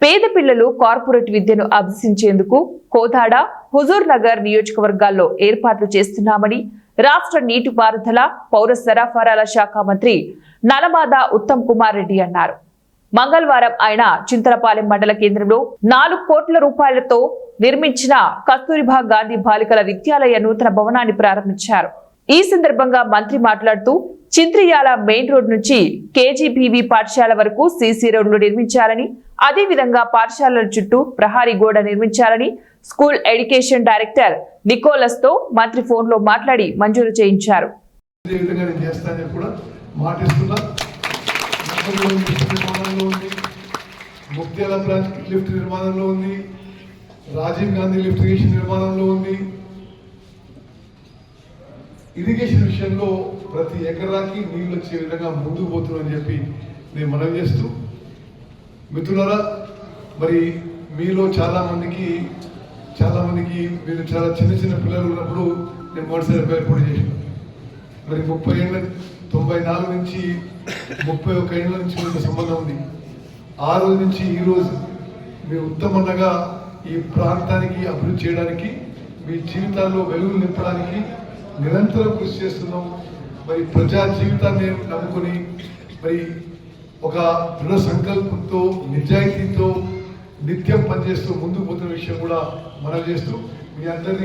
పేద పిల్లలు కార్పొరేట్ విద్యను అభ్యసించేందుకు కోదాడ, హుజూర్ నగర్ నియోజకవర్గాల్లో ఏర్పాట్లు చేస్తున్నామని రాష్ట్ర నీటిపారుదల, పౌర సరఫరాల శాఖ మంత్రి నలమాద ఉత్తమ్ కుమార్ రెడ్డి అన్నారు. మంగళవారం ఆయన చింతలపాలెం మండల కేంద్రంలో 4 కోట్ల రూపాయలతో నిర్మించిన కస్తూరిబా గాంధీ బాలికల విద్యాలయ నూతన భవనాన్ని ప్రారంభించారు. ఈ సందర్భంగా మంత్రి మాట్లాడుతూ చింత్రియాల మెయిన్ రోడ్ నుంచి కేజీబీవీ పాఠశాల వరకు సీసీ రోడ్లు నిర్మించాలని, అదేవిధంగా పాఠశాలల చుట్టూ ప్రహారీ గోడ నిర్మించాలని స్కూల్ ఎడ్యుకేషన్ డైరెక్టర్ నికోలస్ తో మంత్రి ఫోన్ లో మాట్లాడి మంజూరు చేయించారు. రాజీవ్ గాంధీ లిఫ్ట్ ఇరిగేషన్ నిర్మాణంలో ఉంది. ఇరిగేషన్ విషయంలో ప్రతి ఎకరాకి నీళ్ళు వచ్చే విధంగా ముందుకు పోతుందని చెప్పి నేను మనవి చేస్తూ, మిత్రులారా, మరి మీలో చాలా మందికి మీరు చాలా చిన్న పిల్లలు ఉన్నప్పుడు నేను మొదటిసారి ఏర్పాటు చేశాను. మరి 94 నుంచి 31 ఏళ్ళ నుంచి మీకు సంబంధం ఉంది. ఆ రోజు నుంచి ఈ రోజు మీరు ఉత్తమంగా ఈ ప్రాంతానికి అభివృద్ధి చేయడానికి, మీ జీవితాల్లో వెలుగులు నింపడానికి నిరంతరం కృషి చేస్తున్నాం. మరి ప్రజా జీవితాన్ని నమ్ముకొని మరి ఒక దృఢ సంకల్పంతో, నిజాయితీతో నిత్యం పనిచేస్తూ ముందుకు పోతున్న విషయం కూడా మనం చేస్తూ మీ అందరినీ